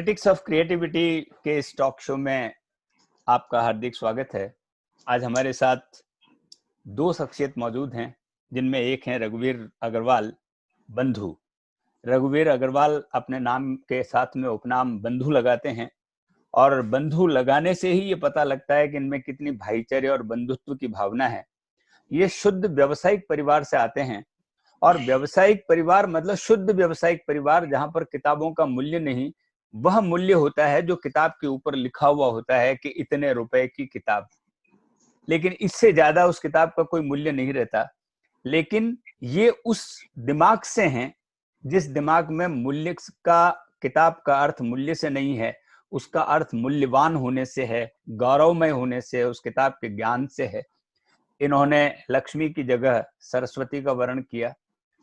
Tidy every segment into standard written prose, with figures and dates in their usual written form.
Politics of creativity के इस talk show में आपका हार्दिक स्वागत है। आज हमारे साथ दो शख्सियत मौजूद हैं, जिनमें एक हैं रघुवीर अग्रवाल बंधु। रघुवीर अग्रवाल अपने नाम के साथ में उपनाम बंधु लगाते हैं और बंधु लगाने से ही ये पता लगता है कि इनमें कितनी भाईचारे और बंधुत्व की भावना है। ये शुद्ध व्यावसायिक परिवार से आते हैं और व्यावसायिक परिवार मतलब शुद्ध व्यावसायिक परिवार, जहां पर किताबों का मूल्य नहीं, वह मूल्य होता है जो किताब के ऊपर लिखा हुआ होता है कि इतने रुपए की किताब, लेकिन इससे ज्यादा उस किताब का कोई मूल्य नहीं रहता। लेकिन ये उस दिमाग से हैं जिस दिमाग में मूल्य का, किताब का अर्थ मूल्य से नहीं है, उसका अर्थ मूल्यवान होने से है, गौरवमय होने से है, उस किताब के ज्ञान से है। इन्होंने लक्ष्मी की जगह सरस्वती का वर्ण किया।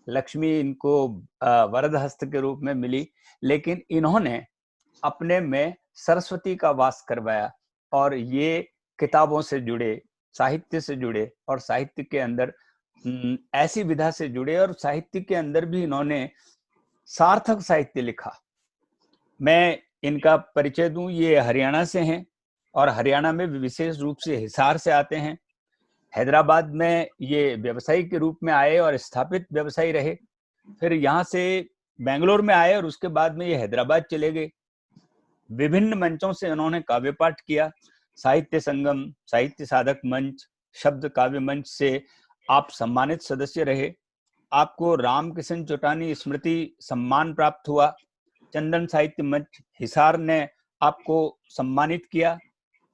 लक्ष्मी इनको वरद हस्त के रूप में मिली, लेकिन इन्होंने अपने में सरस्वती का वास करवाया और ये किताबों से जुड़े, साहित्य से जुड़े और साहित्य के अंदर ऐसी विधा से जुड़े और साहित्य के अंदर भी इन्होंने सार्थक साहित्य लिखा। मैं इनका परिचय दूं, ये हरियाणा से हैं और हरियाणा में विशेष रूप से हिसार से आते हैं। हैदराबाद में ये व्यवसायी के रूप में आए और स्थापित व्यवसायी रहे। फिर यहाँ से बेंगलोर में आए और उसके बाद में ये हैदराबाद चले गए। विभिन्न मंचों से इन्होंने काव्य पाठ किया। साहित्य संगम, साहित्य साधक मंच, शब्द काव्य मंच से आप सम्मानित सदस्य रहे। आपको रामकिशन चोटानी स्मृति सम्मान प्राप्त हुआ। चंदन साहित्य मंच हिसार ने आपको सम्मानित किया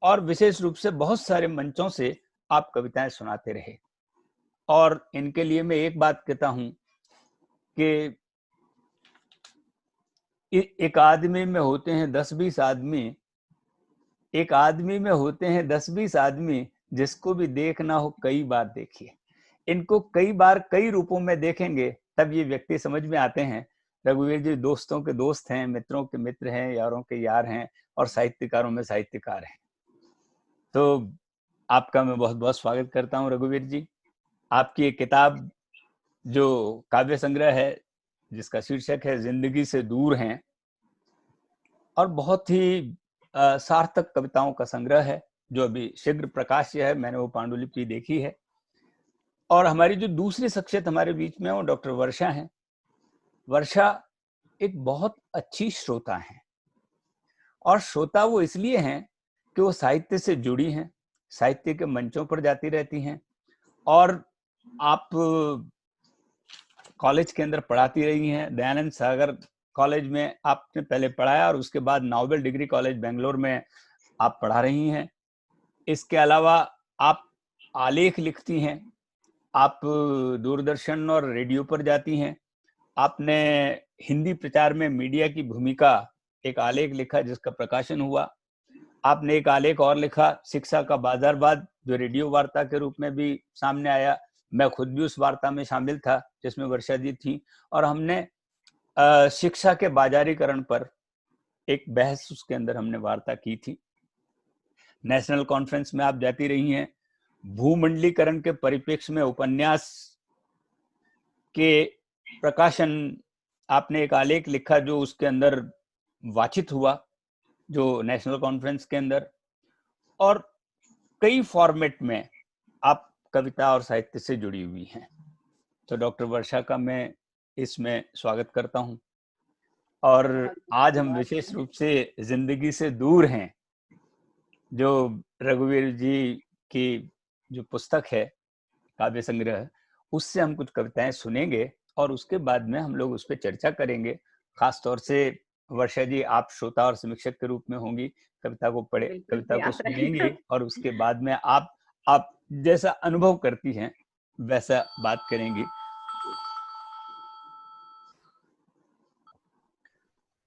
और विशेष रूप से बहुत सारे मंचों से आप कविताएं सुनाते रहे। और इनके लिए मैं एक बात कहता हूं कि एक आदमी में होते हैं 10-20 आदमी, एक आदमी में होते हैं 10-20 आदमी, जिसको भी देखना हो कई बार देखिए। इनको कई बार कई रूपों में देखेंगे तब ये व्यक्ति समझ में आते हैं। रघुवीर जी दोस्तों के दोस्त हैं, मित्रों के मित्र हैं, यारों के यार हैं और साहित्यकारों में साहित्यकार हैं। तो आपका मैं बहुत बहुत स्वागत करता हूं रघुवीर जी। आपकी एक किताब जो काव्य संग्रह है जिसका शीर्षक है जिंदगी से दूर हैं, और बहुत ही सार्थक कविताओं का संग्रह है जो अभी शीघ्र प्रकाश्य है। मैंने वो पांडुलिपि देखी है। और हमारी जो दूसरी शख्सियत हमारे बीच में वो डॉक्टर वर्षा हैं। वर्षा एक बहुत अच्छी श्रोता हैं और श्रोता वो इसलिए हैं कि वो साहित्य से जुड़ी हैं, साहित्य के मंचों पर जाती रहती हैं और आप कॉलेज के अंदर पढ़ाती रही हैं। दयानंद सागर कॉलेज में आपने पहले पढ़ाया और उसके बाद नोबेल डिग्री कॉलेज बेंगलोर में आप पढ़ा रही हैं। इसके अलावा आप आलेख लिखती हैं, आप दूरदर्शन और रेडियो पर जाती हैं। आपने हिंदी प्रचार में मीडिया की भूमिका एक आलेख लिखा जिसका प्रकाशन हुआ। आपने एक आलेख और लिखा शिक्षा का बाजारवाद, जो रेडियो वार्ता के रूप में भी सामने आया। मैं खुद भी उस वार्ता में शामिल था जिसमें वर्षा जी थी और हमने शिक्षा के बाजारीकरण पर एक बहस उसके अंदर हमने वार्ता की थी। नेशनल कॉन्फ्रेंस में आप जाती रही हैं। भूमंडलीकरण के परिप्रेक्ष्य में उपन्यास के प्रकाशन, आपने एक आलेख लिखा जो उसके अंदर वाचित हुआ, जो नेशनल कॉन्फ्रेंस के अंदर। और कई फॉर्मेट में आप कविता और साहित्य से जुड़ी हुई हैं। तो डॉक्टर वर्षा का मैं इसमें स्वागत करता हूं। और आज हम विशेष रूप से जिंदगी से दूर हैं, जो रघुवीर जी की जो पुस्तक है काव्य संग्रह, उससे हम कुछ कविताएं सुनेंगे और उसके बाद में हम लोग उस पर चर्चा करेंगे। खास तौर से वर्षा जी आप श्रोता और समीक्षक के रूप में होंगी, कविता को पढ़े, कविता को सुनेंगे और उसके बाद में आप जैसा अनुभव करती हैं वैसा बात करेंगी।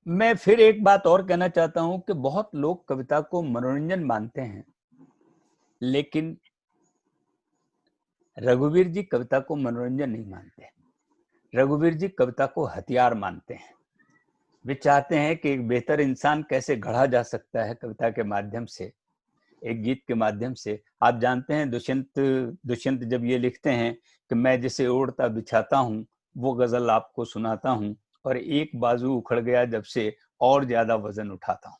मैं फिर एक बात और कहना चाहता हूं कि बहुत लोग कविता को मनोरंजन मानते हैं, लेकिन रघुवीर जी कविता को मनोरंजन नहीं मानते। रघुवीर जी कविता को हथियार मानते हैं। वे चाहते हैं कि एक बेहतर इंसान कैसे गढ़ा जा सकता है कविता के माध्यम से, एक गीत के माध्यम से। आप जानते हैं दुष्यंत जब ये लिखते हैं कि मैं जिसे ओढ़ता बिछाता हूँ वो गजल आपको सुनाता हूँ, और एक बाजू उखड़ गया जब से और ज्यादा वजन उठाता हूँ।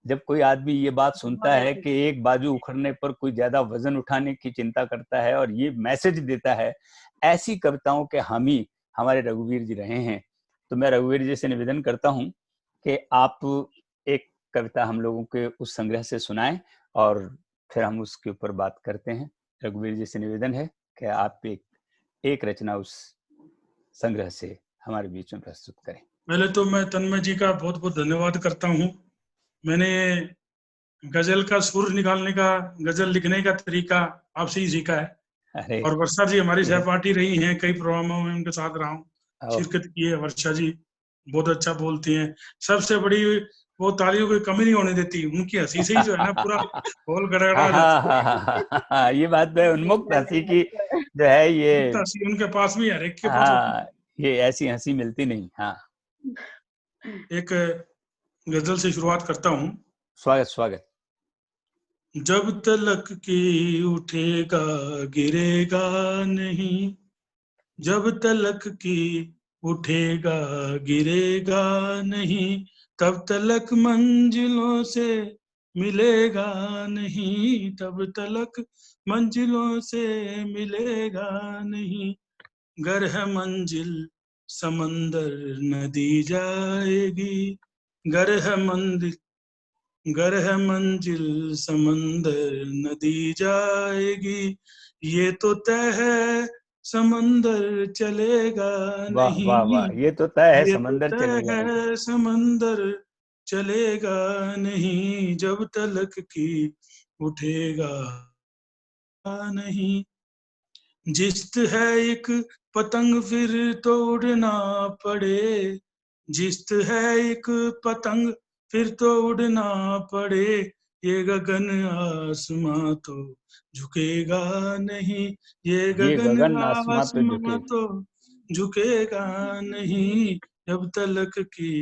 जब कोई आदमी ये बात सुनता है कि एक बाजू उखड़ने पर कोई ज्यादा वजन उठाने की चिंता करता है और ये मैसेज देता है, ऐसी कविताओं के हामी हमारे रघुवीर जी रहे हैं। तो मैं रघुवीर जी से निवेदन करता हूँ कि आप एक कविता हम लोगों के उस संग्रह से सुनाएं और फिर हम उसके ऊपर बात करते हैं। रघुवीर जी से निवेदन है कि आप एक रचना उस संग्रह से हमारे बीच में प्रस्तुत करें। पहले तो मैं तन्मय जी का बहुत बहुत धन्यवाद करता हूँ। मैंने गजल का सुर निकालने का, गजल लिखने का तरीका आपसे ही सीखा है। अरे और वर्षा जी हमारी सहपाठी रही हैं, कई प्रोग्रामों में उनके साथ रहा हूँ, शिरकत की है। वर्षा जी बहुत अच्छा बोलती हैं। सबसे बड़ी वो तालियों की कमी नहीं होने देती, उनकी हंसी से ही जो है ना पूरा हॉल गड़गड़ा जाता है। ये बात है, उन्मुक्त हंसी की जो है ये हंसी उनके पास भी हर एक के पास होती है। ये ऐसी हंसी मिलती नहीं। हाँ, एक गजल से शुरुआत करता हूँ। स्वागत स्वागत। जब तलक की उठेगा गिरेगा नहीं, जब तलक की उठेगा गिरेगा नहीं, तब तलक मंजिलों से मिलेगा नहीं, तब तलक मंजिलों से मिलेगा नहीं। गर है मंजिल समंदर नदी जाएगी, गर है मंजिल समंदर नदी जाएगी, ये तो तय है समंदर चलेगा वाह वाह नहीं, वाह, ये तो तय है ये तो समंदर तय चलेगा नहीं। है समंदर चलेगा नहीं, जब तलक की उठेगा नहीं। जिस्त है एक पतंग फिर तो उड़ना पड़े, जिस्त है एक पतंग फिर तो उड़ना पड़े, ये गगन आसमां तो झुकेगा नहीं, ये गगन आसमां तो आसमां झुकेगा, तो झुकेगा नहीं, जब तलक की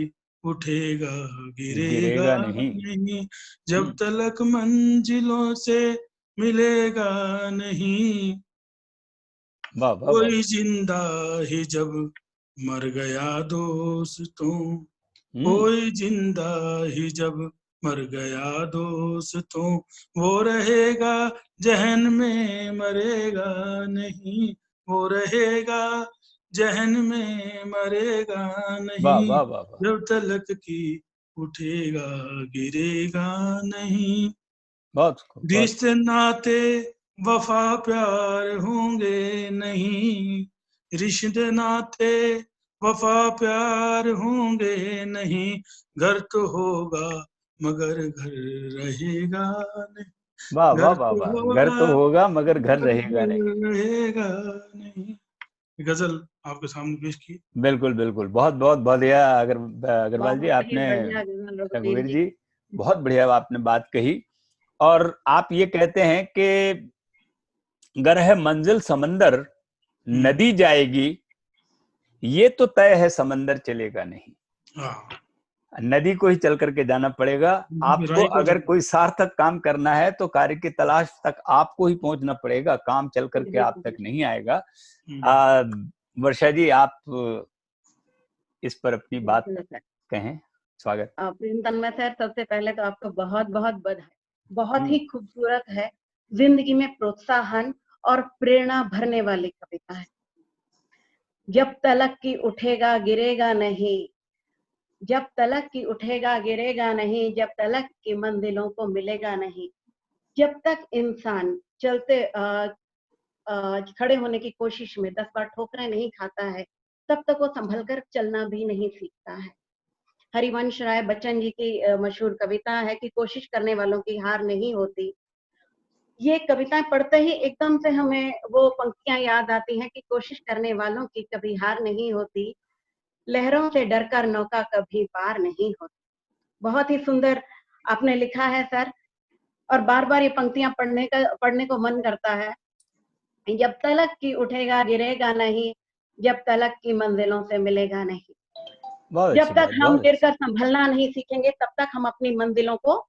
उठेगा गिरेगा गिरेगा नहीं। नहीं, जब तलक मंजिलों से मिलेगा नहीं। वाह वाह वाह। कोई जिंदा ही जब मर गया दोस्तों, कोई जिंदा ही जब मर गया दोस्तों, वो रहेगा जहन में मरेगा नहीं, वो रहेगा जहन में मरेगा वाह नहीं, वाह वाह वाह। जब तलक की उठेगा गिरेगा नहीं। बहुत खूब, बहुत। रिश्ते नाते वफा प्यार होंगे नहीं, रिश्ते नाते वफा प्यार होंगे नहीं, घर तो होगा मगर घर रहेगा नहीं, वाह वाह घर वाह तो वाह, घर होगा तो होगा मगर घर मगर रहेगा नहीं। घर रहेगा नहीं। गजल आपके सामने पेश की। बिल्कुल बिल्कुल, बहुत बहुत बढ़िया। अग्रवाल जी, बहुत ही आपने, बढ़िया गजल रघुवीर रघुवीर जी। जी, बहुत बढ़िया आपने बात कही। और आप ये कहते हैं कि गर है मंजिल समंदर नदी जाएगी, ये तो तय है समंदर चलेगा नहीं। हाँ, नदी को ही चल करके जाना पड़ेगा आपको। राई को अगर कोई सार्थक काम करना है तो कार्य की तलाश तक आपको ही पहुंचना पड़ेगा, काम चल करके आप तक नहीं आएगा। वर्षा जी, आप इस पर अपनी बात कहें। स्वागत। प्रेम तन्मय सर, सबसे पहले तो आपको बहुत बहुत बधाई। बहुत ही खूबसूरत है, जिंदगी में प्रोत्साहन और प्रेरणा भरने वाली कविता है। जब तलक की उठेगा गिरेगा नहीं, जब तलक की उठेगा गिरेगा नहीं, जब तलक की मंजिलों को मिलेगा नहीं। जब तक इंसान चलते खड़े होने की कोशिश में 10 बार ठोकरें नहीं खाता है, तब तक वो संभल कर चलना भी नहीं सीखता है। हरिवंश राय बच्चन जी की मशहूर कविता है कि कोशिश करने वालों की हार नहीं होती। ये कविताएं पढ़ते ही एकदम से हमें वो पंक्तियां याद आती हैं कि कोशिश करने वालों की कभी हार नहीं होती, लहरों से डरकर नौका कभी पार नहीं होती। बहुत ही सुंदर आपने लिखा है सर, और बार बार ये पंक्तियां पढ़ने को मन करता है। जब तलक की उठेगा गिरेगा नहीं, जब तलक की मंजिलों से मिलेगा नहीं। जब तक हम गिरकर संभलना नहीं सीखेंगे, तब तक हम अपनी मंजिलों को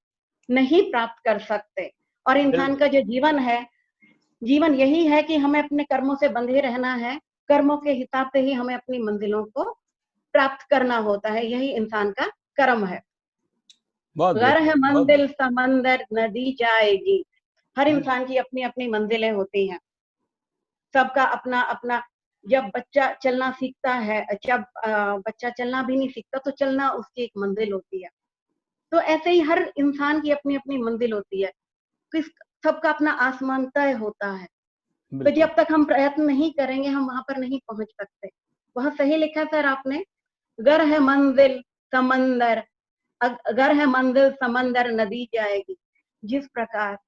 नहीं प्राप्त कर सकते। और इंसान का जो जीवन है, जीवन यही है कि हमें अपने कर्मों से बंधे रहना है। कर्मों के हिसाब से ही हमें अपनी मंजिलों को प्राप्त करना होता है, यही इंसान का कर्म है। बहुत घर है बहुत मंजिल समंदर नदी जाएगी। हर हाँ। इंसान की अपनी अपनी मंजिलें होती हैं, सबका अपना अपना। जब बच्चा चलना सीखता है, जब बच्चा चलना भी नहीं सीखता तो चलना उसकी एक मंजिल होती है। तो ऐसे ही हर इंसान की अपनी अपनी मंजिल होती है, किस सबका अपना आसमान तय होता है। तो बिल्कुल जब तक हम प्रयत्न नहीं करेंगे हम वहां पर नहीं पहुंच सकते। बहुत सही लिखा सर आपने। घर है मंजिल समंदर, घर है मंजिल समंदर नदी जाएगी। जिस प्रकार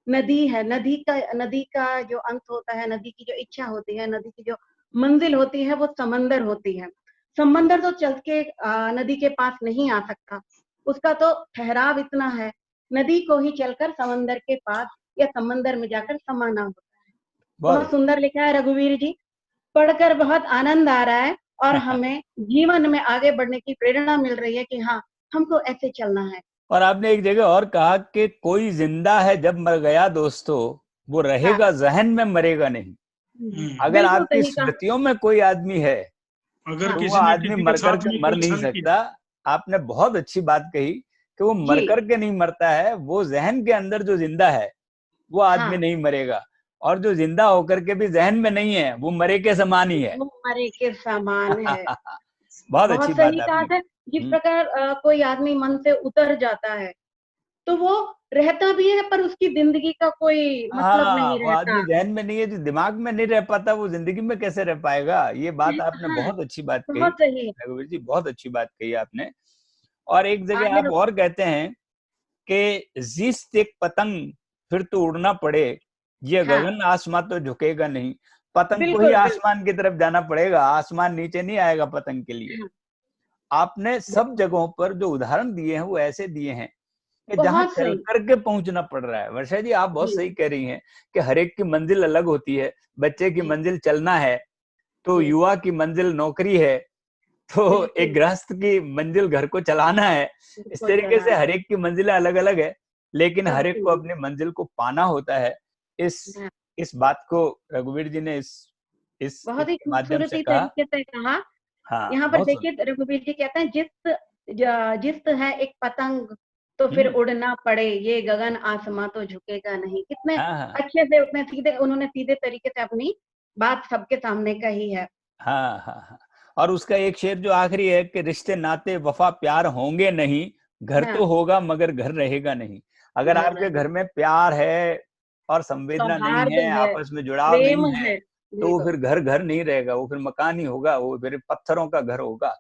नदी है, नदी का जो अंत होता है, नदी की जो इच्छा होती है, नदी की जो मंजिल होती है वो समंदर होती है। समंदर तो चल के नदी के पास नहीं आ सकता, उसका तो ठहराव इतना है, नदी को ही चलकर समंदर के पास या समंदर में जाकर समाना होता है। बहुत सुंदर लिखा है रघुवीर जी, पढ़कर बहुत आनंद आ रहा है और हमें जीवन में आगे बढ़ने की प्रेरणा मिल रही है कि हाँ हमको ऐसे चलना है। और आपने एक जगह और कहा कि कोई जिंदा है जब मर गया दोस्तों, वो रहेगा जहन में, मरेगा नहीं। अगर बिल्कुल आपकी सही कहा। स्मृतियों में कोई आदमी है अगर तो वो किसी ने आदमी किसी के मर साथ करके में मर कोई नहीं छल सकता। किया, आपने बहुत अच्छी बात कही कि वो मर जी करके नहीं मरता है, वो जहन के अंदर जो जिंदा है वो आदमी हाँ, नहीं मरेगा, और जो जिंदा होकर के भी जहन में नहीं है वो मरे के समान ही है। वो मरे के समान है। बहुत बहुत अच्छी सही बात कहा आपने था। जिस की। प्रकार कोई आदमी मन से उतर जाता है तो वो रहता भी है पर उसकी जिंदगी का कोई मतलब हाँ, नहीं वो रहता। आदमी जहन में नहीं है, जो दिमाग में नहीं रह पाता वो जिंदगी में कैसे रह पाएगा। ये बात आपने हाँ, बहुत अच्छी बात कही बहुत सही है। रघुवीर जी, बहुत अच्छी बात कही आपने। और एक जगह आगे आप और कहते हैं कि जिस एक पतंग फिर तो उड़ना पड़े, ये हाँ, गगन आसमां तो झुकेगा नहीं। पतंग को ही बिल्कुल बिल्कुल। आसमान की तरफ जाना पड़ेगा, आसमान नीचे नहीं आएगा पतंग के लिए। हाँ, आपने सब जगहों पर जो उदाहरण दिए हैं वो ऐसे दिए हैं कि जहां बहुत चल सही। करके पहुंचना पड़ रहा है। वर्षा जी आप बहुत जी सही कह रही हैं कि हर एक की मंजिल अलग होती है। बच्चे की जी मंजिल चलना है, तो जी, युवा की मंजिल नौकरी है, तो एक बिल्कुल। गृहस्थ की मंजिल घर को चलाना है। इस उनको तरीके से चलाना हर एक की मंजिलें अलग अलग है, लेकिन हर एक को सबकी। अपनी मंजिल को पाना होता है। इस हाँ, इस बात को रघुवीर जी ने इस बहुत ही इसके माध्यम से खूबसूरती कहा। तरीके से कहा। हाँ, यहाँ पर बहुत सुंदर। देखिए रघुवीर जी कहते हैं जिस्त है एक पतंग तो फिर हम्म। उड़ना पड़े, ये गगन आसमां तो झुकेगा नहीं। कितने हाँ हाँ अच्छे से उतने सीधे उन्होंने सीधे तरीके से अपनी बात सबके सामने कही है। हाँ हाँ हाँ। और उसका एक शेर जो आखिरी है कि रिश्ते नाते वफा प्यार होंगे नहीं, घर हाँ, तो होगा मगर घर रहेगा नहीं। अगर घर आपके रहे, घर में प्यार है और संवेदना नहीं सौहार्द है, है, आपस में जुड़ाव प्रेम नहीं है, है, तो वो बिल्कुल फिर घर घर नहीं रहेगा, वो फिर मकान ही होगा, वो फिर पत्थरों का घर होगा,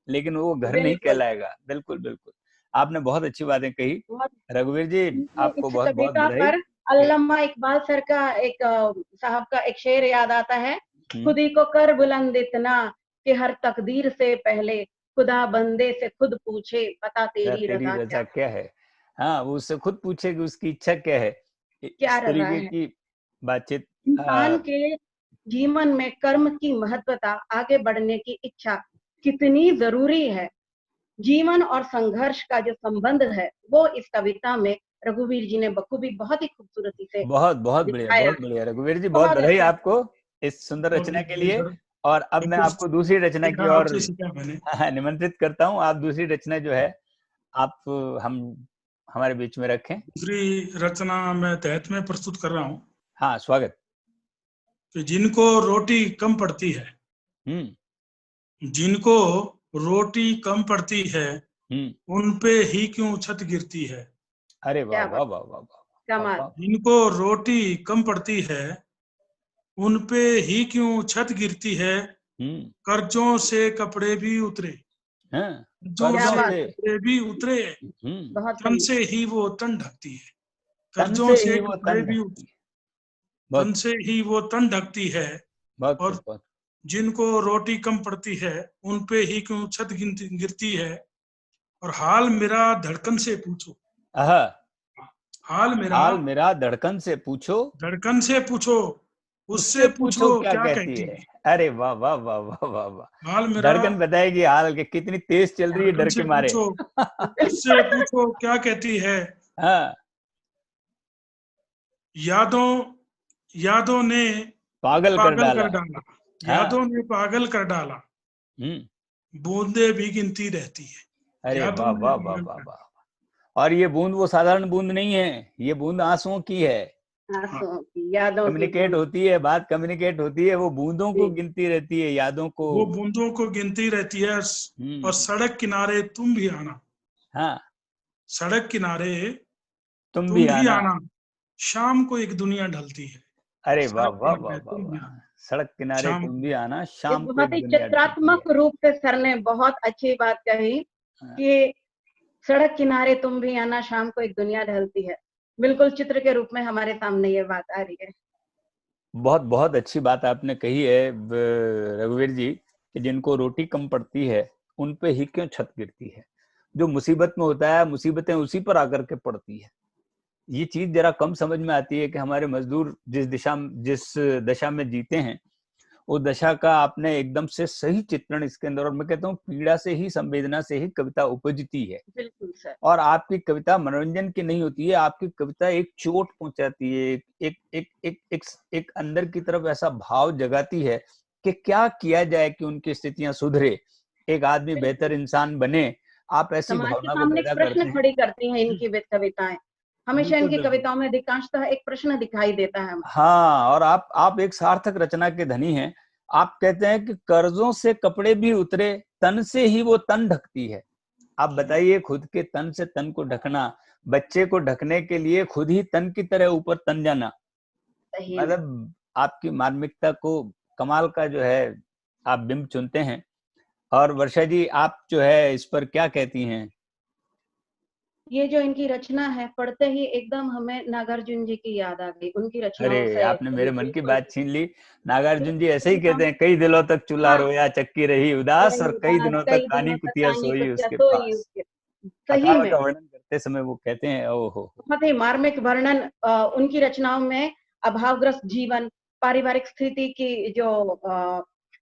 लेकिन वो घर नहीं बिल्कुल। कहलाएगा। बिल्कुल बिल्कुल, आपने बहुत अच्छी बातें कही बहुत रघुवीर जी, आपको इस बहुत बहुत कविता बधाई। पर अल्लामा इकबाल सर का एक साहब का एक शेर याद आता है, हम्म, खुद ही को कर बुलंद इतना कि हर तकदीर से पहले खुदा बंदे से खुद पूछे बता क्या तेरी तेरी रजा क्या रजा है। क्या है। हाँ, वो उससे खुद पूछे कि उसकी इच्छा क्या है। क्या इस रजा तरीके है। की बातचीत। इंसान के जीवन में कर्म की महत्वता, आगे बढ़ने की इच्छा कितनी जरूरी है, जीवन और संघर्ष का जो संबंध है वो इस कविता में रघुवीर जी ने बखूबी बहुत ही खूबसूरती से बहुत बहुत बढ़िया, दिखाया बहुत है। बढ़िया रघुवीर जी, बहुत बहुत बधाई अच्छा। आपको इस सुंदर बहुत रचना के बधाई लिए। सर। और अब सब मैं कुछ आपको दूसरी रचना की सीखा, ओर आपसे सीखा मैंने। निमंत्रित करता हूँ। आप दूसरी रचना जो है आप हम हमारे बीच में रखें। दूसरी रचना मैं तहत में प्रस्तुत कर रहा हूँ हाँ, स्वागत। कि जिनको रोटी कम पड़ती है, हम्म जिनको रोटी कम पड़ती है, हम्म। उन पे ही क्यों छत गिरती है। अरे वाह क्या वाह बात, वाह वाह वाह वाह कमाल। वाह। जिनको रोटी कम पड़ती है, उन पे ही क्यों छत गिरती है। हम्म। कर्जों से कपड़े भी उतरे, हाँ, कर्जों क्या कर्जों से बात से। है, कपड़े भी उतरे, बहुत तन सही। से ही वो तन ढकती है। तन कर्जों से से ही वो कपड़े तन भी ढकती है। तन बहुत से ही वो तन ढकती है। बहुत और खूब, बहुत। जिनको रोटी कम पड़ती है, उन पे ही क्यों छत गिरती है। और हाल मेरा धड़कन से पूछो, आह, हाल मेरा हाल मेरा धड़कन से पूछो, धड़कन से पूछो, उससे उससे पूछो पूछो क्या क्या कहती कहती है। है। अरे वाह वाह वाह वाह वाह वाह। हाल मेरा धड़कन बताएगी हाल के कितनी तेज चल रही है धड़कन डर से के मारे। पूछो, उससे पूछो क्या कहती है। हाँ, यादों यादों ने पागल कर पागल डाला। कर डाला, हाँ। यादों ने पागल कर डाला, हम्म। बूंदे भी गिनती रहती है। अरे यादों वाह में वाह वाह वाह वाह। और ये बूंद वो साधारण बूंद नहीं है, ये बूंद आंसुओं की है। आंसुओं की, यादों की कम्युनिकेट बूंद। होती है, बात कम्युनिकेट होती है, वो बूंदों को जी, गिनती रहती है, यादों को। वो बूंदों को गिनती रहती है। और सड़क किनारे तुम भी आना, हाँ, सड़क किनारे तुम भी तुम भी आना। आना, शाम को एक दुनिया ढलती है। अरे वाह सड़क वाह वाह किनारे वाह तुम भी वाह। आना, सड़क किनारे शाम तुम को। भी आना, ये शाम को बहुत एक ही दुनिया ढलती है। चित्रात्मक रूप से सर ने बहुत अच्छी बात कही हाँ, कि सड़क किनारे तुम भी आना, शाम को एक दुनिया ढलती है। बिल्कुल चित्र के रूप में हमारे सामने ये बात आ रही है। बहुत बहुत अच्छी बात आपने कही है रघुवीर जी, कि जिनको रोटी कम पड़ती है उन पे ही क्यों छत गिरती है। जो मुसीबत में होता है, मुसीबतें उसी पर आकर के पड़ती है। ये चीज जरा कम समझ में आती है कि हमारे मजदूर जिस दशा में जीते हैं, उस दशा का आपने एकदम से सही चित्रण इसके अंदर। और मैं कहता हूँ पीड़ा से ही, संवेदना से ही कविता उपजती है। बिल्कुल सर। और आपकी कविता मनोरंजन की नहीं होती है, आपकी कविता एक चोट पहुंचाती है, एक एक एक एक एक, एक अंदर की तरफ ऐसा भाव जगाती है कि क्या किया जाए कि उनकी स्थितियां सुधरे, एक आदमी बेहतर इंसान बने। आप ऐसी समाज के भावना को सामने एक पैदा प्रश्न करते हैं। खड़ी करती हैं इनकी कविताएं। हमेशा बिल्कुल इनकी बिल्कुल। कविताओं में अधिकांशतः एक प्रश्न दिखाई देता है हमें। हाँ, और आप एक सार्थक रचना के धनी हैं। आप कहते हैं कि कर्जों से कपड़े भी उतरे, तन से ही वो तन ढकती है। आप बताइए, खुद के तन से तन को ढकना, बच्चे को ढकने के लिए खुद ही तन की तरह ऊपर तन जाना, सही में मतलब आपकी मार्मिकता को, कमाल का जो है आप बिंब चुनते हैं। और वर्षा जी, आप जो है इस पर क्या कहती हैं? ये जो इनकी रचना है, पढ़ते ही एकदम हमें नागार्जुन जी की याद आ गई, उनकी रचनाओं अरे, से। आपने मेरे मन की बिल्कुल बात छीन ली। नागार्जुन जी ऐसे ही कविताओं कहते हैं, कई दिनों तक चूल्हा हाँ, रोया, चक्की रही उदास, और कई दिनों तक कई कानी दिनों तक कुतिया कहानी सोई कुछ उसके सोई पास। उसके। सही अकाल में का वर्णन करते समय वो कहते हैं, ओहो। बहुत ही मार्मिक वर्णन उनकी रचनाओं में अभावग्रस्त जीवन, पारिवारिक स्थिति की जो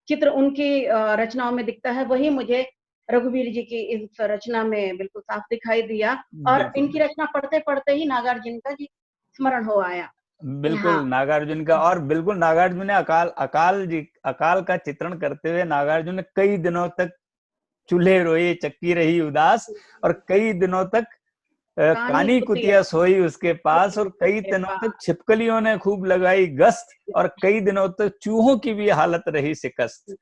चित्र उनकी रचनाओं में दिखता है, वही मुझे रघुवीर जी की इस रचना में बिल्कुल साफ दिखाई दिया। और बिल्कुल इनकी रचना पढ़ते पढ़ते ही नागार्जुन का जी स्मरण हो आया। बिल्कुल हाँ, नागार्जुन का। और बिल्कुल नागार्जुन ने अकाल का चित्रण करते हुए नागार्जुन ने कई दिनों तक चूल्हे रोए, चक्की रही उदास, और कई दिनों तक कहानी कानी कुतिया कुतिया सोई उसके पास, और कई के दिनों तक पास। छिपकलियों ने खूब लगाई गश्त, और कई दिनों तक चूहों की भी हालत रही शिकस्त।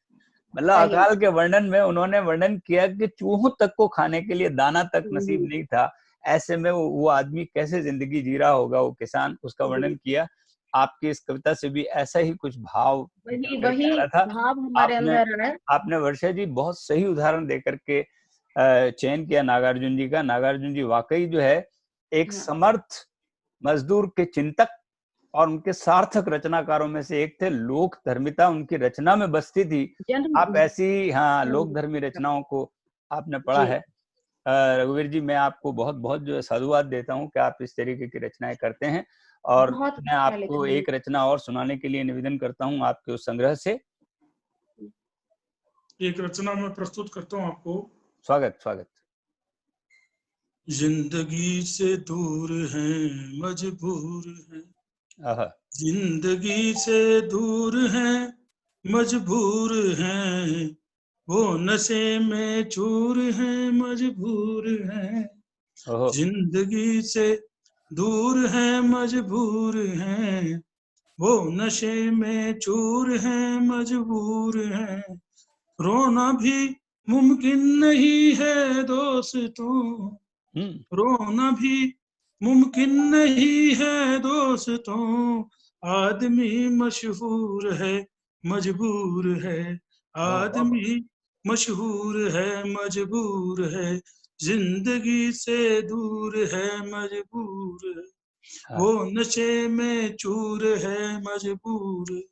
मतलब सही अकाल के वर्णन में उन्होंने वर्णन किया कि चूहों तक को खाने के लिए दाना तक नसीब में नहीं था। ऐसे में वो आदमी कैसे जिंदगी जी रहा होगा, वो किसान, उसका वर्णन किया। आपकी इस कविता से भी ऐसा ही कुछ भाव निकल वही करके वही आ रहा था। भाव हमारे आपने अंदर है। आपने वर्षा जी बहुत सही उदाहरण देकर के चयन किया नागार्जुन जी का। नागार्जुन जी वाकई जो है एक हाँ, समर्थ मजदूर के चिंतक और उनके सार्थक रचनाकारों में से एक थे। लोक धर्मिता उनकी रचना में बसती थी। आप ऐसी, हाँ, लोक धर्मी रचनाओं को आपने पढ़ा जी है। रघुवीर जी, मैं आपको बहुत बहुत जो है साधुवाद देता हूँ कि आप इस तरीके की रचनाएं करते हैं। और बहुत मैं अच्छा आपको लिखा है। एक रचना और सुनाने के लिए निवेदन करता हूँ आपके उस संग्रह से। एक रचना मैं प्रस्तुत करता हूँ आपको। स्वागत स्वागत। जिंदगी से दूर हैं, मजबूर हैं, आहा, जिंदगी से दूर हैं, मजबूर हैं, वो नशे में चूर हैं, मजबूर हैं। ओहो, जिंदगी से दूर हैं, मजबूर हैं, वो नशे में चूर हैं, मजबूर हैं। रोना भी मुमकिन नहीं है दोस्तों, रोना भी मुमकिन नहीं है दोस्तों, आदमी मशहूर है, मजबूर है, वाह वाह वाह। आदमी मशहूर है, मजबूर है, जिंदगी से दूर है, मजबूर है, हाँ, वो नशे में चूर है, मजबूर है।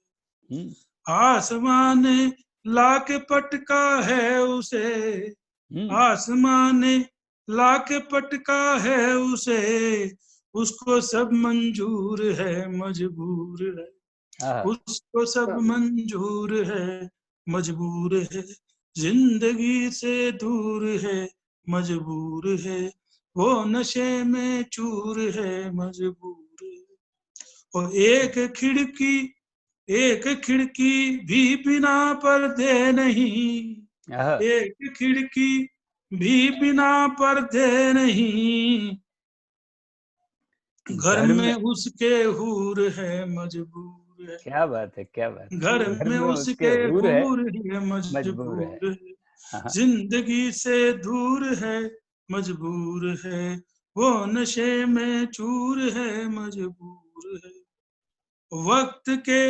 हम्म, आसमां ने लाके पटका है उसे, आसमां ने लाके पटका है उसे, उसको सब मंजूर है, मजबूर है, आहा, उसको सब मंजूर है, मजबूर है, जिंदगी से दूर है, मजबूर है, वो नशे में चूर है, मजबूर है। और एक खिड़की भी बिना पर्दे नहीं, आहा, एक खिड़की भी बिना पर्दे नहीं, घर में उसके हूर है मजबूर है। क्या बात है, क्या बात है। घर में उसके हूर है, हूर है मजबूर है। मजबूर है, हाँ, जिंदगी से दूर है मजबूर है, वो नशे में चूर है मजबूर है। वक्त के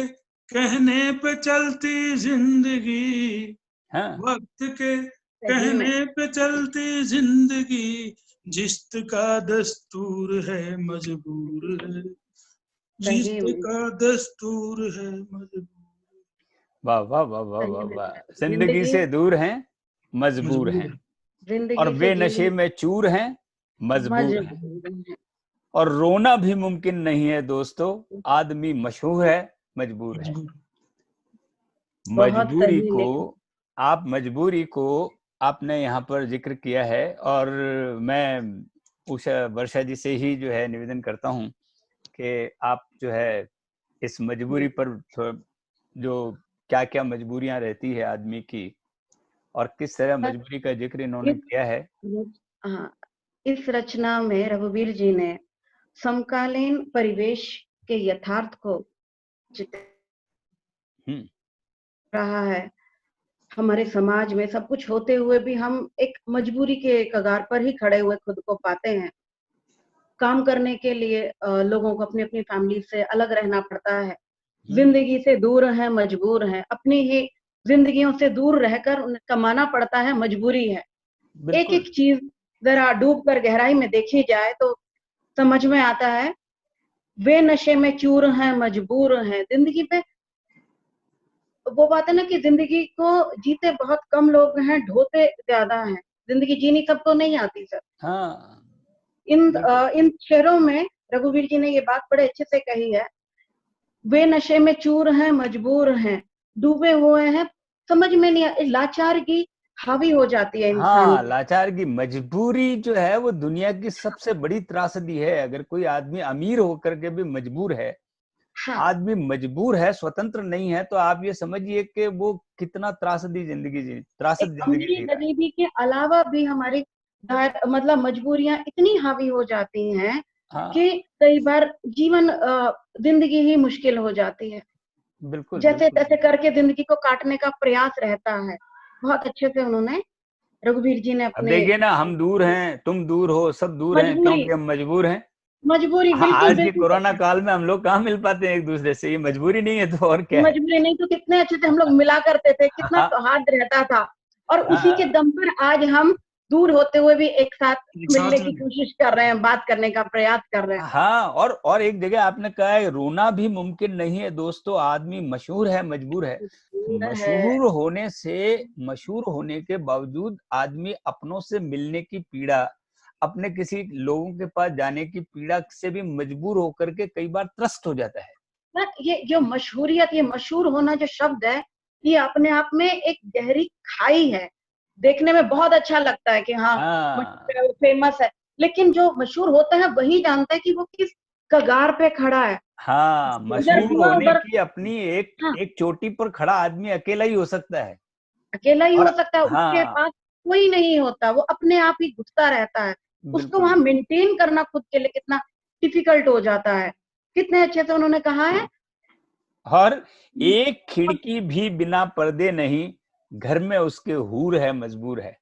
कहने पे चलती जिंदगी, हाँ, वक्त के सही में कहने पे चलती जिंदगी, जिस्त का दस्तूर है मजबूर है, जिस्त सही में का दस्तूर है मजबूर वाह वाह वाह वाह सही वाह में वाह। जिंदगी जिंदगी से दूर हैं, मजबूर मजबूर हैं, है। और जिंदगी से वे नशे जीना में चूर हैं, मजबूर हैं, मजबूर है। और रोना भी मुमकिन नहीं है दोस्तों, आदमी मशहूर है, मजबूर है। मजबूर बहुत मजबूरी सही को, लेखन। आप मजबूरी को आपने यहाँ पर जिक्र किया है, और मैं उषा वर्षा जी से ही जो है निवेदन करता हूँ कि आप जो है इस मजबूरी पर जो क्या क्या मजबूरियां रहती है आदमी की, और किस तरह मजबूरी का जिक्र इन्होंने इस किया है। हाँ, इस रचना में रघुवीर जी ने समकालीन परिवेश के यथार्थ को चित्रित हम्म, रहा है। हमारे समाज में सब कुछ होते हुए भी हम एक मजबूरी के कगार पर ही खड़े हुए खुद को पाते हैं। काम करने के लिए लोगों को अपनी अपनी फैमिली से अलग रहना पड़ता है, जिंदगी से दूर है, मजबूर है, अपनी ही जिंदगियों से दूर रहकर उन्हें कमाना पड़ता है, मजबूरी है। एक बिल्कुल। एक चीज जरा डूब कर गहराई में देखी जाए तो समझ में आता है। वे नशे में चूर हैं, मजबूर हैं। जिंदगी पे वो बात है ना कि जिंदगी को जीते बहुत कम लोग हैं, ढोते ज्यादा हैं। जिंदगी जीनी सबको नहीं आती सर। हाँ, बिल्कुल। इन शेरों में रघुवीर जी ने ये बात बड़े अच्छे से कही है। वे नशे में चूर हैं, मजबूर हैं, डूबे हुए हैं, समझ में नहीं, लाचार की हावी हो जाती है इंसान हाँ, की। लाचार की मजबूरी जो है वो दुनिया की सबसे बड़ी त्रासदी है। अगर कोई आदमी अमीर होकर के भी मजबूर है, हाँ, आदमी मजबूर है, स्वतंत्र नहीं है, तो आप ये समझिए कि वो कितना त्रासद एक जिंदगी अमीरी जी रहा है। गरीबी के अलावा भी हमारी मतलब मजबूरियां इतनी हावी हो जाती हैं हाँ, कि कई बार जीवन जिंदगी ही मुश्किल हो जाती है। बिल्कुल जैसे बिल्कुल। तैसे करके जिंदगी को काटने का प्रयास रहता है। बहुत अच्छे से उन्होंने रघुवीर जी ने अब अपने देखिए ना, हम दूर हैं, तुम दूर हो, सब दूर हैं, मजबूरी क्योंकि हम मजबूर हैं। मजबूरी बिल्कुल आज के बिल्कुल कोरोना काल में हम लोग कहाँ मिल पाते हैं एक दूसरे से, ये मजबूरी नहीं है तो और क्या है। मजबूरी नहीं तो कितने अच्छे से हम लोग मिला करते थे, कितना हाँ, सौहार्द रहता था। और उसी के हाँ, दम पर आज हम दूर होते हुए भी एक साथ एक मिलने साथ की में कोशिश कर रहे हैं, बात करने का प्रयास कर रहे हैं। हाँ, और एक जगह आपने कहा है रोना भी मुमकिन नहीं है दोस्तों, आदमी मशहूर है, मजबूर है। है मशहूर होने के बावजूद आदमी अपनों से मिलने की पीड़ा, अपने किसी लोगों के पास जाने की पीड़ा से भी मजबूर होकर के कई बार त्रस्त हो जाता है। ना। ये जो मशहूरियत, ये मशहूर होना जो शब्द है, ये अपने आप में एक गहरी खाई है। देखने में बहुत अच्छा लगता है कि हाँ हाँ, मशहूर है, फेमस है, लेकिन जो मशहूर होता है वही जानता है कि वो किस कगार पे खड़ा है। हाँ, उधर मशहूर धुआं होने उधर, की अपनी एक हाँ, एक चोटी पर खड़ा आदमी अकेला ही हो सकता है। अकेला ही और हो सकता है, उसके हाँ, पास कोई नहीं होता, वो अपने आप ही घुटता रहता है। उसको बिल्कुल वहां बिल्कुल। मेंटेन करना खुद के लिए कितना डिफिकल्ट हो जाता है। कितने अच्छे से उन्होंने कहा है। और एक खिड़की भी बिना पर्दे नहीं, घर में उसके हूर है, मजबूर है।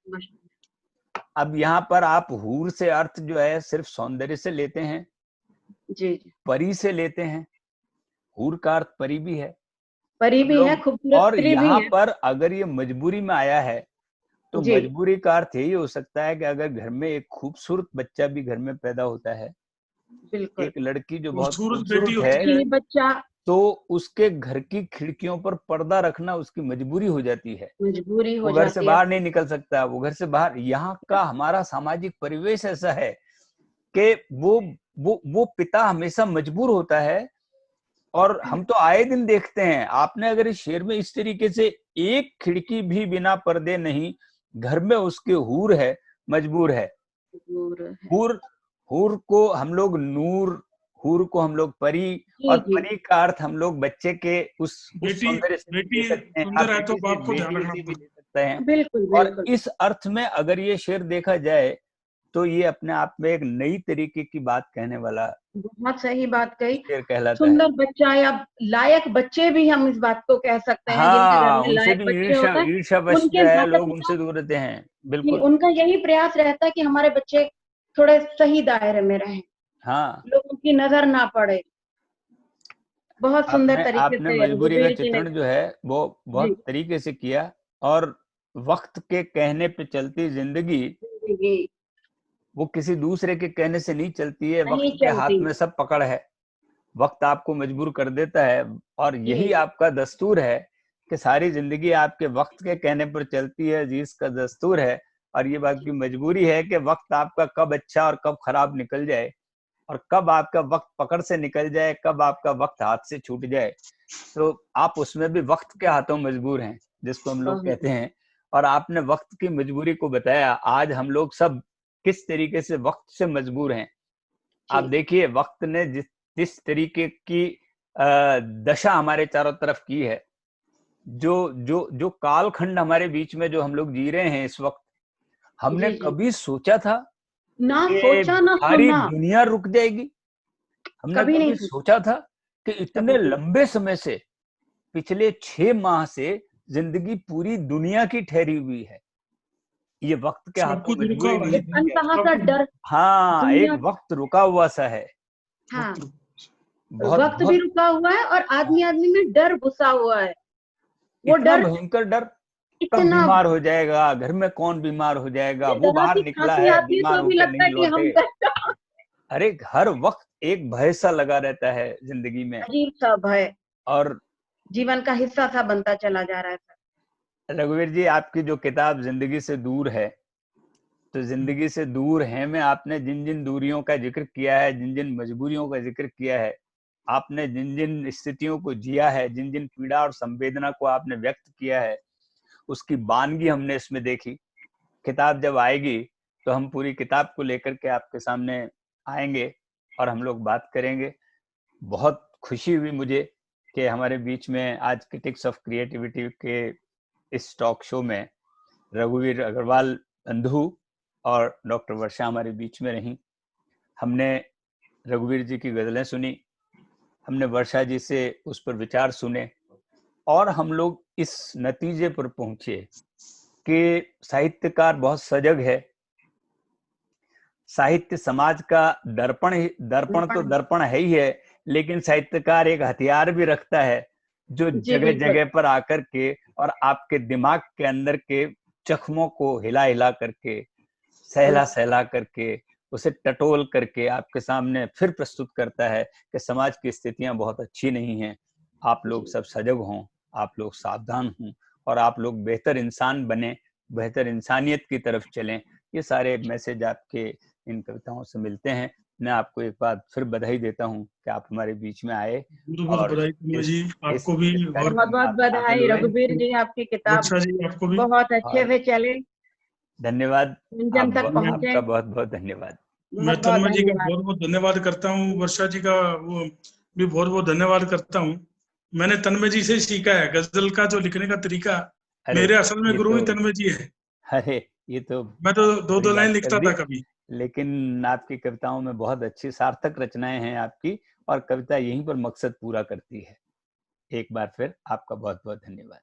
अब यहाँ पर आप हूर से अर्थ जो है सिर्फ सौंदर्य से लेते हैं, जी जी, परी से लेते हैं। हूर का अर्थ परी भी है परी हम भी है, लोग। खूबसूरत और स्त्री भी यहाँ है। पर अगर ये मजबूरी में आया है, तो जी, मजबूरी का अर्थ यही हो सकता है कि अगर घर में एक खूबसूरत बच्चा भी घर में पैदा होता है, बिल्कुल। एक लड़की जो बहुत खूबसूरत बेटी खूबसूरत है, होती है। ये बच्चा तो उसके घर की खिड़कियों पर पर्दा रखना उसकी मजबूरी हो जाती है। मजबूरी हो वो घर से जाती है। बाहर नहीं निकल सकता, वो घर से बाहर, यहाँ का हमारा सामाजिक परिवेश ऐसा है कि वो पिता हमेशा मजबूर होता है। और हम तो आए दिन देखते हैं, आपने अगर इस शेर में इस तरीके से, एक खिड़की भी बिना पर्दे नहीं, घर में उसके हूर है, मजबूर है। मजबूर है। हूर, हूर को हम लोग नूर, हूर को हम लोग परी, जी और जी, परी का अर्थ हम लोग बच्चे के उस बेटी सौंदर्य से भी ले बेटी सकते हैं, आप सुंदर है तो बेटी से, बाप को ध्यान बेटी रखना से भी पड़ता ले सकते सकते हैं। बिल्कुल और बिल्कुल इस अर्थ में अगर ये शेर देखा जाए तो ये अपने आप में एक नई तरीके की बात कहने वाला बहुत सही बात कही। शेर कहलाता है। सुंदर बच्चा या लायक बच्चे भी हम इस बात को कह सकते हैं, जिनके घर हाँ, में उनसे लायक भी बच्चे ईर्ष्या होते हैं, ईर्ष्यावश उनके जो है माता लोग पिता उनसे दूर रहते हैं। जी, बिल्कुल। उनका यही प्रयास रहता है कि हमारे बच्चे थोड़े सही दायरे में रहें, हाँ, लोगों की नजर ना पड़े। बहुत सुंदर आपने तरीके आपने से मजबूरी का रघुवीर जी ने। चित्रण जो है वो जी बहुत तरीके से किया। और वक्त के कहने पे चलती जिंदगी जी जी वो किसी दूसरे के कहने से नहीं चलती है, वक्त नहीं के हाथ चलती। में सब पकड़ है। वक्त आपको मजबूर कर देता है और यही जी आपका दस्तूर है कि सारी जिंदगी आपके वक्त के कहने पर चलती है, जी इसका दस्तूर है। और ये बात की मजबूरी है कि वक्त आपका कब अच्छा और कब खराब निकल जाए, और कब आपका वक्त पकड़ से निकल जाए, कब आपका वक्त हाथ से छूट जाए। तो आप उसमें भी वक्त के हाथों मजबूर हैं, जिसको हम लोग कहते हैं। और आपने वक्त की मजबूरी को बताया। आज हम लोग सब किस तरीके से वक्त से मजबूर हैं। आप जी देखिए वक्त ने जिस तरीके की दशा हमारे चारों तरफ की है, जो जो जो कालखंड हमारे बीच में जो हम लोग जी रहे हैं इस वक्त, हमने जी जी कभी सोचा था ना कि सोचा ना सारी सुना, दुनिया रुक जाएगी? हमने कभी नहीं कभी सोचा, सोचा था कि इतने कभी नहीं। लंबे समय से, पिछले 6 माह से जिंदगी पूरी दुनिया की ठहरी हुई है? ये वक्त के सब हाथों कुछ रुका मजबूरी हुआ नहीं एक थी है, क्या? अनकहा सब सा कुछ डर हाँ, एक दुनिया। वक्त रुका हुआ सा है। हाँ, वक्त बहुत वक्त भी बहुत रुका हुआ है और आदमी आदमी में डर घुसा हुआ है। वो इतना डर भयंकर डर, कब इतना, बीमार हो जाएगा, घर में कौन बीमार हो जाएगा, वो जरा बाहर सी निकला खांसी है आती है बीमार तो भी होकर लगता नहीं है कि हम लौटे। अरे हर वक्त एक भय सा लगा रहता है जिंदगी में। अजीब सा भय और जीवन का हिस्सा सा बनता चला जा रहा है सर। रघुवीर जी, आपकी जो किताब जिंदगी से दूर है, तो जिंदगी से दूर है में आपने जिन जिन दूरियों का जिक्र किया है, जिन जिन मजबूरियों का जिक्र किया है, आपने जिन जिन स्थितियों को जिया है, जिन जिन पीड़ा और संवेदना को आपने व्यक्त किया है, उसकी बानगी हमने इसमें देखी। किताब जब आएगी तो हम पूरी किताब को लेकर के आपके सामने आएंगे और हम लोग बात करेंगे। बहुत खुशी हुई मुझे कि हमारे बीच में आज क्रिटिक्स ऑफ क्रिएटिविटी के इस टॉक शो में रघुवीर अग्रवाल बंधु और डॉक्टर वर्षा हमारे बीच में रहीं। हमने रघुवीर जी की गजलें सुनी, हमने वर्षा जी से उस पर विचार सुने, और हम लोग इस नतीजे पर पहुंचे कि साहित्यकार बहुत सजग है। साहित्य समाज का दर्पण तो दर्पण है। दर्पण है ही है, लेकिन साहित्यकार एक हथियार भी रखता है जो जी जगह बिल्कुल जगह पर आकर के और आपके दिमाग के अंदर के जख्मों को हिला हिला करके, सहला सहला करके, उसे टटोल करके आपके सामने फिर प्रस्तुत करता है कि समाज की स्थितियां बहुत अच्छी नहीं हैं। आप लोग सब सजग हों, आप लोग सावधान हों, और आप लोग बेहतर इंसान बने, बेहतर इंसानियत की तरफ चलें। ये सारे मैसेज आपके इन कविताओं से मिलते हैं। मैं आपको एक बार फिर बधाई देता हूँ कि आप हमारे बीच में आए बहुत बहुत और बधाई तन्मय इस जी, इस आपको भी। इस और बहुत कार्यक्रम में बहुत आप शामिल बधाई हुए। रघुवीर जी, आपकी किताब वर्षा जी आपको भी बहुत अच्छे और से चले, धन्यवाद। जन तक पहुंचे। आपका बहुत बहुत धन्यवाद। मैं बहुत बहुत तन्मय जी का धन्यवाद। बहुत बहुत धन्यवाद करता हूँ। वर्षा जी का वो भी बहुत बहुत धन्यवाद करता हूँ। मैंने तन्मय जी से सीखा है गजल का जो लिखने का तरीका। अरे मेरे असल में ये गुरु तो ही तन्मय जी है। अरे ये तो मैं तो दो बड़ी दो लाइन बात कर लिखता दी। था कभी। लेकिन आपकी कविताओं में बहुत अच्छी सार्थक रचनाएं हैं आपकी, और कविता यहीं पर मकसद पूरा करती है। एक बार फिर आपका बहुत बहुत धन्यवाद।